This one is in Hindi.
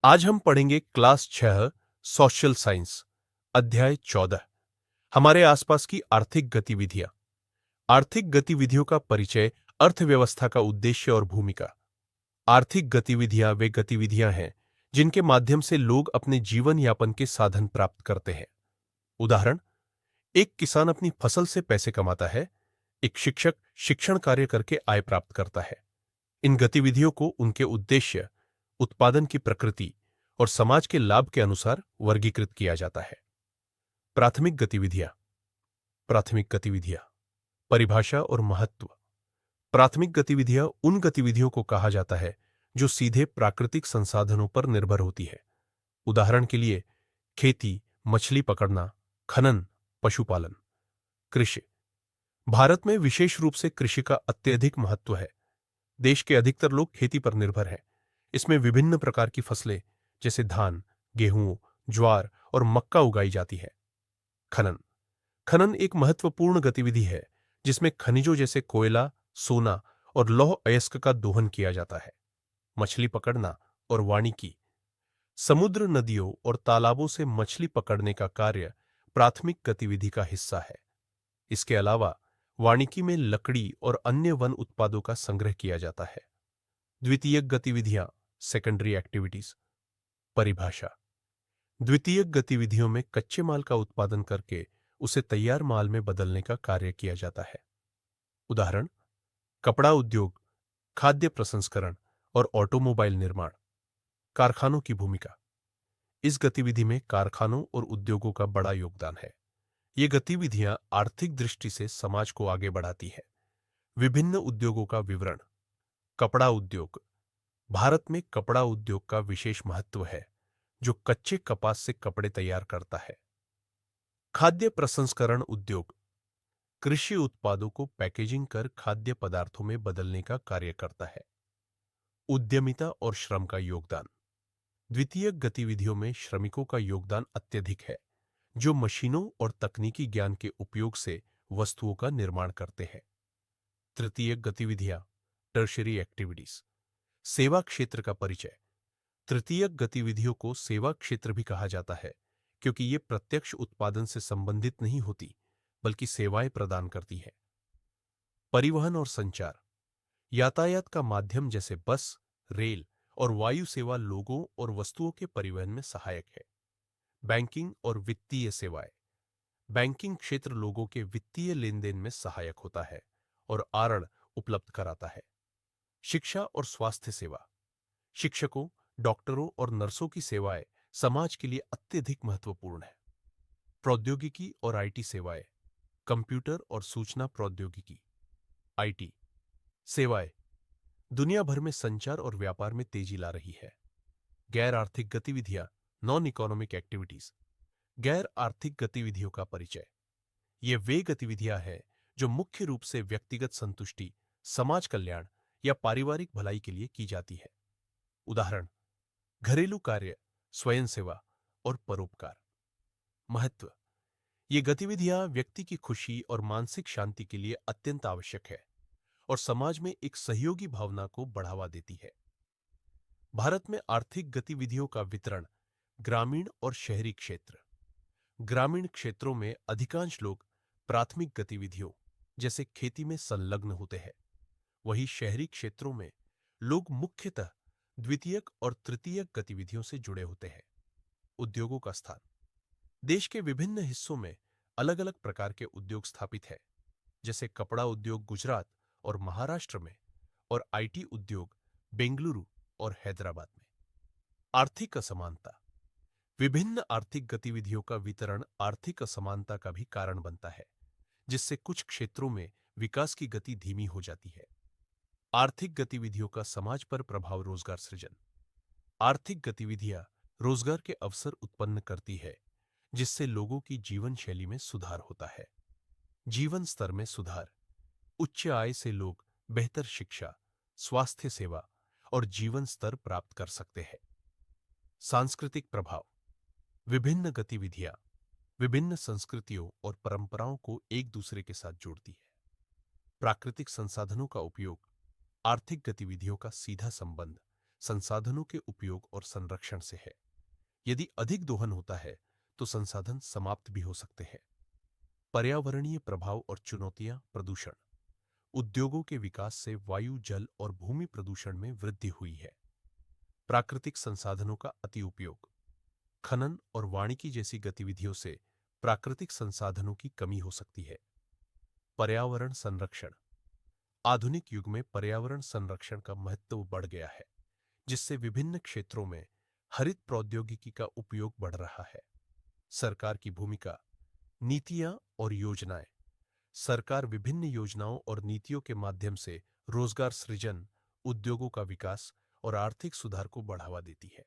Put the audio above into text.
आज हम पढ़ेंगे क्लास 6 सोशल साइंस अध्याय 14 हमारे आसपास की आर्थिक गतिविधियां। आर्थिक गतिविधियों का परिचय, अर्थव्यवस्था का उद्देश्य और भूमिका। आर्थिक गतिविधियां वे गतिविधियां हैं जिनके माध्यम से लोग अपने जीवन यापन के साधन प्राप्त करते हैं। उदाहरण, एक किसान अपनी फसल से पैसे कमाता है, एक शिक्षक शिक्षण कार्य करके आय प्राप्त करता है। इन गतिविधियों को उनके उद्देश्य, उत्पादन की प्रकृति और समाज के लाभ के अनुसार वर्गीकृत किया जाता है। प्राथमिक गतिविधियां। प्राथमिक गतिविधियां, परिभाषा और महत्व। प्राथमिक गतिविधियां उन गतिविधियों को कहा जाता है जो सीधे प्राकृतिक संसाधनों पर निर्भर होती है। उदाहरण के लिए खेती, मछली पकड़ना, खनन, पशुपालन। कृषि। भारत में विशेष रूप से कृषि का अत्यधिक महत्व है। देश के अधिकतर लोग खेती पर निर्भर हैं। इसमें विभिन्न प्रकार की फसलें जैसे धान, गेहूं, ज्वार और मक्का उगाई जाती है। खनन। खनन एक महत्वपूर्ण गतिविधि है जिसमें खनिजों जैसे कोयला, सोना और लौह अयस्क का दोहन किया जाता है। मछली पकड़ना और वानिकी। समुद्र, नदियों और तालाबों से मछली पकड़ने का कार्य प्राथमिक गतिविधि का हिस्सा है। इसके अलावा वानिकी में लकड़ी और अन्य वन उत्पादों का संग्रह किया जाता है। द्वितीयक गतिविधियां, सेकेंडरी एक्टिविटीज। परिभाषा। द्वितीयक गतिविधियों में कच्चे माल का उत्पादन करके उसे तैयार माल में बदलने का कार्य किया जाता है। उदाहरण, कपड़ा उद्योग, खाद्य प्रसंस्करण और ऑटोमोबाइल निर्माण। कारखानों की भूमिका। इस गतिविधि में कारखानों और उद्योगों का बड़ा योगदान है। ये गतिविधियां आर्थिक दृष्टि से समाज को आगे बढ़ाती है। विभिन्न उद्योगों का विवरण। कपड़ा उद्योग। भारत में कपड़ा उद्योग का विशेष महत्व है, जो कच्चे कपास से कपड़े तैयार करता है। खाद्य प्रसंस्करण उद्योग कृषि उत्पादों को पैकेजिंग कर खाद्य पदार्थों में बदलने का कार्य करता है। उद्यमिता और श्रम का योगदान। द्वितीयक गतिविधियों में श्रमिकों का योगदान अत्यधिक है, जो मशीनों और तकनीकी ज्ञान के उपयोग से वस्तुओं का निर्माण करते हैं। तृतीयक गतिविधियां, टर्शरी एक्टिविटीज। सेवा क्षेत्र का परिचय। तृतीयक गतिविधियों को सेवा क्षेत्र भी कहा जाता है क्योंकि ये प्रत्यक्ष उत्पादन से संबंधित नहीं होती, बल्कि सेवाएं प्रदान करती है। परिवहन और संचार। यातायात का माध्यम जैसे बस, रेल और वायु सेवा लोगों और वस्तुओं के परिवहन में सहायक है। बैंकिंग और वित्तीय सेवाएं। बैंकिंग क्षेत्र लोगों के वित्तीय लेनदेन में सहायक होता है और आरण उपलब्ध कराता है। शिक्षा और स्वास्थ्य सेवा। शिक्षकों, डॉक्टरों और नर्सों की सेवाएं समाज के लिए अत्यधिक महत्वपूर्ण है। प्रौद्योगिकी और आईटी सेवाएं। कंप्यूटर और सूचना प्रौद्योगिकी, आईटी सेवाएं दुनिया भर में संचार और व्यापार में तेजी ला रही है। गैर आर्थिक गतिविधियां, नॉन इकोनॉमिक एक्टिविटीज। गैर आर्थिक गतिविधियों का परिचय। ये वे गतिविधियां हैं जो मुख्य रूप से व्यक्तिगत संतुष्टि, समाज कल्याण या पारिवारिक भलाई के लिए की जाती है। उदाहरण, घरेलू कार्य, स्वयं सेवा और परोपकार। महत्व। ये गतिविधियां व्यक्ति की खुशी और मानसिक शांति के लिए अत्यंत आवश्यक है और समाज में एक सहयोगी भावना को बढ़ावा देती है। भारत में आर्थिक गतिविधियों का वितरण ग्रामीण और शहरी क्षेत्र। ग्रामीण क्षेत्रों में अधिकांश लोग प्राथमिक गतिविधियों जैसे खेती में संलग्न होते हैं। वहीं शहरी क्षेत्रों में लोग मुख्यतः द्वितीयक और तृतीयक गतिविधियों से जुड़े होते हैं। उद्योगों का स्थान। देश के विभिन्न हिस्सों में अलग अलग प्रकार के उद्योग स्थापित हैं, जैसे कपड़ा उद्योग गुजरात और महाराष्ट्र में और आईटी उद्योग बेंगलुरु और हैदराबाद में। आर्थिक असमानता। विभिन्न आर्थिक गतिविधियों का वितरण आर्थिक असमानता का भी कारण बनता है, जिससे कुछ क्षेत्रों में विकास की गति धीमी हो जाती है। आर्थिक गतिविधियों का समाज पर प्रभाव। रोजगार सृजन। आर्थिक गतिविधियां रोजगार के अवसर उत्पन्न करती है, जिससे लोगों की जीवन शैली में सुधार होता है। जीवन स्तर में सुधार। उच्च आय से लोग बेहतर शिक्षा, स्वास्थ्य सेवा और जीवन स्तर प्राप्त कर सकते हैं। सांस्कृतिक प्रभाव। विभिन्न गतिविधियां विभिन्न संस्कृतियों और परंपराओं को एक दूसरे के साथ जोड़ती है। प्राकृतिक संसाधनों का उपयोग। आर्थिक गतिविधियों का सीधा संबंध संसाधनों के उपयोग और संरक्षण से है। यदि अधिक दोहन होता है तो संसाधन समाप्त भी हो सकते हैं। पर्यावरणीय प्रभाव और चुनौतियां। प्रदूषण। उद्योगों के विकास से वायु, जल और भूमि प्रदूषण में वृद्धि हुई है। प्राकृतिक संसाधनों का अति उपयोग। खनन और वानिकी जैसी गतिविधियों से प्राकृतिक संसाधनों की कमी हो सकती है। पर्यावरण संरक्षण। आधुनिक युग में पर्यावरण संरक्षण का महत्व बढ़ गया है, जिससे विभिन्न क्षेत्रों में हरित प्रौद्योगिकी का उपयोग बढ़ रहा है। सरकार की भूमिका। नीतियां और योजनाएं। सरकार विभिन्न योजनाओं और नीतियों के माध्यम से रोजगार सृजन, उद्योगों का विकास और आर्थिक सुधार को बढ़ावा देती है।